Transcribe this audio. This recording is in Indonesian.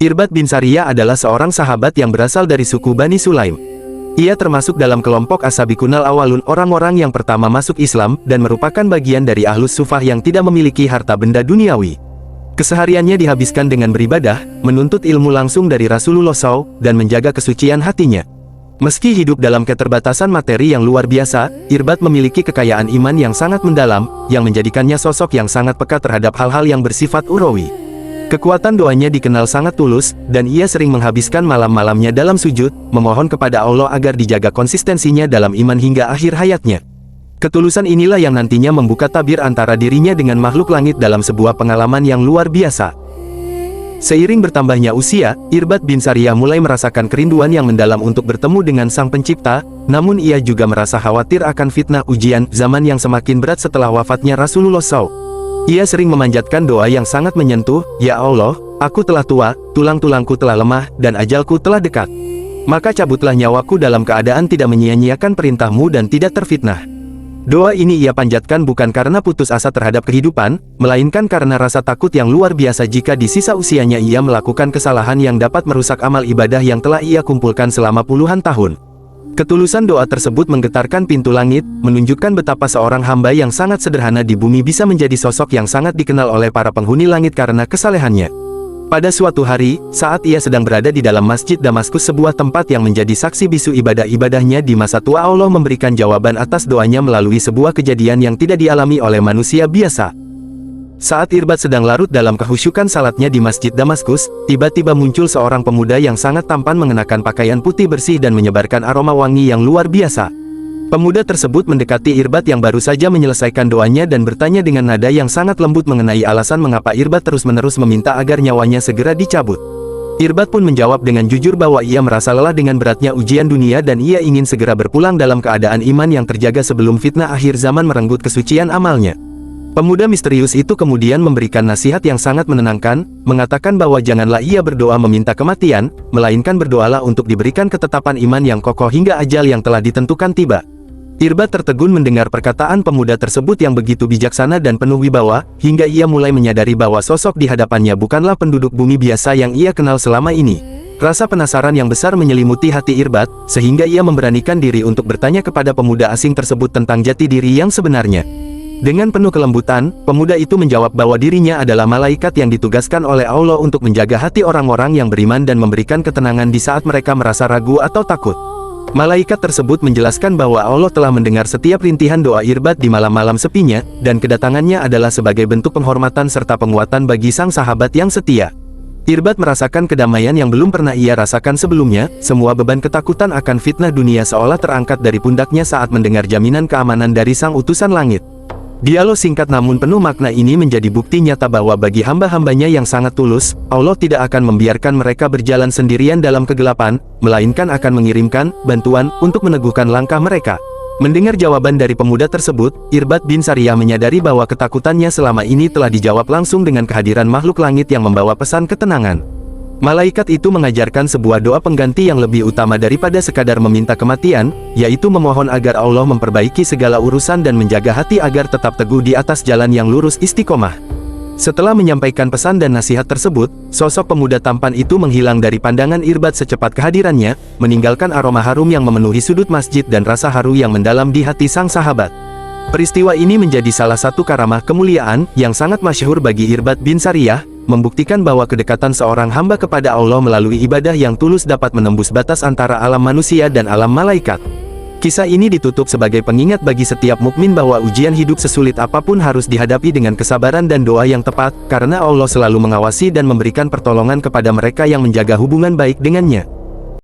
Irbad bin Sariyah adalah seorang sahabat yang berasal dari suku Bani Sulaim. Ia termasuk dalam kelompok As-Sabiqunal Awwalun, orang-orang yang pertama masuk Islam, dan merupakan bagian dari Ahlus Sufah yang tidak memiliki harta benda duniawi. Kesehariannya dihabiskan dengan beribadah, menuntut ilmu langsung dari Rasulullah SAW, dan menjaga kesucian hatinya. Meski hidup dalam keterbatasan materi yang luar biasa, Irbad memiliki kekayaan iman yang sangat mendalam, yang menjadikannya sosok yang sangat peka terhadap hal-hal yang bersifat ukhrawi. Kekuatan doanya dikenal sangat tulus, dan ia sering menghabiskan malam-malamnya dalam sujud, memohon kepada Allah agar dijaga konsistensinya dalam iman hingga akhir hayatnya. Ketulusan inilah yang nantinya membuka tabir antara dirinya dengan makhluk langit dalam sebuah pengalaman yang luar biasa. Seiring bertambahnya usia, Irbad bin Sariyah mulai merasakan kerinduan yang mendalam untuk bertemu dengan Sang Pencipta, namun ia juga merasa khawatir akan fitnah ujian zaman yang semakin berat setelah wafatnya Rasulullah SAW. Ia sering memanjatkan doa yang sangat menyentuh, "Ya Allah, aku telah tua, tulang-tulangku telah lemah, dan ajalku telah dekat. Maka cabutlah nyawaku dalam keadaan tidak menyia-nyiakan perintah-Mu dan tidak terfitnah." Doa ini ia panjatkan bukan karena putus asa terhadap kehidupan, melainkan karena rasa takut yang luar biasa jika di sisa usianya ia melakukan kesalahan yang dapat merusak amal ibadah yang telah ia kumpulkan selama puluhan tahun. Ketulusan doa tersebut menggetarkan pintu langit, menunjukkan betapa seorang hamba yang sangat sederhana di bumi bisa menjadi sosok yang sangat dikenal oleh para penghuni langit karena kesalehannya. Pada suatu hari, saat ia sedang berada di dalam Masjid Damaskus, sebuah tempat yang menjadi saksi bisu ibadah-ibadahnya di masa tua, Allah memberikan jawaban atas doanya melalui sebuah kejadian yang tidak dialami oleh manusia biasa. Saat Irbad sedang larut dalam kehusyukan salatnya di Masjid Damaskus, tiba-tiba muncul seorang pemuda yang sangat tampan mengenakan pakaian putih bersih dan menyebarkan aroma wangi yang luar biasa. Pemuda tersebut mendekati Irbad yang baru saja menyelesaikan doanya dan bertanya dengan nada yang sangat lembut mengenai alasan mengapa Irbad terus-menerus meminta agar nyawanya segera dicabut. Irbad pun menjawab dengan jujur bahwa ia merasa lelah dengan beratnya ujian dunia dan ia ingin segera berpulang dalam keadaan iman yang terjaga sebelum fitnah akhir zaman merenggut kesucian amalnya. Pemuda misterius itu kemudian memberikan nasihat yang sangat menenangkan, mengatakan bahwa janganlah ia berdoa meminta kematian, melainkan berdoalah untuk diberikan ketetapan iman yang kokoh hingga ajal yang telah ditentukan tiba. Irbad tertegun mendengar perkataan pemuda tersebut yang begitu bijaksana dan penuh wibawa, hingga ia mulai menyadari bahwa sosok di hadapannya bukanlah penduduk bumi biasa yang ia kenal selama ini. Rasa penasaran yang besar menyelimuti hati Irbad, sehingga ia memberanikan diri untuk bertanya kepada pemuda asing tersebut tentang jati diri yang sebenarnya. Dengan penuh kelembutan, pemuda itu menjawab bahwa dirinya adalah malaikat yang ditugaskan oleh Allah untuk menjaga hati orang-orang yang beriman dan memberikan ketenangan di saat mereka merasa ragu atau takut. Malaikat tersebut menjelaskan bahwa Allah telah mendengar setiap rintihan doa Irbad di malam-malam sepinya, dan kedatangannya adalah sebagai bentuk penghormatan serta penguatan bagi sang sahabat yang setia. Irbad merasakan kedamaian yang belum pernah ia rasakan sebelumnya, semua beban ketakutan akan fitnah dunia seolah terangkat dari pundaknya saat mendengar jaminan keamanan dari sang utusan langit. Dialog singkat namun penuh makna ini menjadi bukti nyata bahwa bagi hamba-hambanya yang sangat tulus, Allah tidak akan membiarkan mereka berjalan sendirian dalam kegelapan, melainkan akan mengirimkan bantuan untuk meneguhkan langkah mereka. Mendengar jawaban dari pemuda tersebut, Irbad bin Sariyah menyadari bahwa ketakutannya selama ini telah dijawab langsung dengan kehadiran makhluk langit yang membawa pesan ketenangan. Malaikat itu mengajarkan sebuah doa pengganti yang lebih utama daripada sekadar meminta kematian, yaitu memohon agar Allah memperbaiki segala urusan dan menjaga hati agar tetap teguh di atas jalan yang lurus istiqomah. Setelah menyampaikan pesan dan nasihat tersebut, sosok pemuda tampan itu menghilang dari pandangan Irbad secepat kehadirannya, meninggalkan aroma harum yang memenuhi sudut masjid dan rasa haru yang mendalam di hati sang sahabat. Peristiwa ini menjadi salah satu karamah kemuliaan yang sangat masyhur bagi Irbad bin Sariyah, membuktikan bahwa kedekatan seorang hamba kepada Allah melalui ibadah yang tulus dapat menembus batas antara alam manusia dan alam malaikat. Kisah ini ditutup sebagai pengingat bagi setiap mukmin bahwa ujian hidup sesulit apapun harus dihadapi dengan kesabaran dan doa yang tepat, karena Allah selalu mengawasi dan memberikan pertolongan kepada mereka yang menjaga hubungan baik dengannya.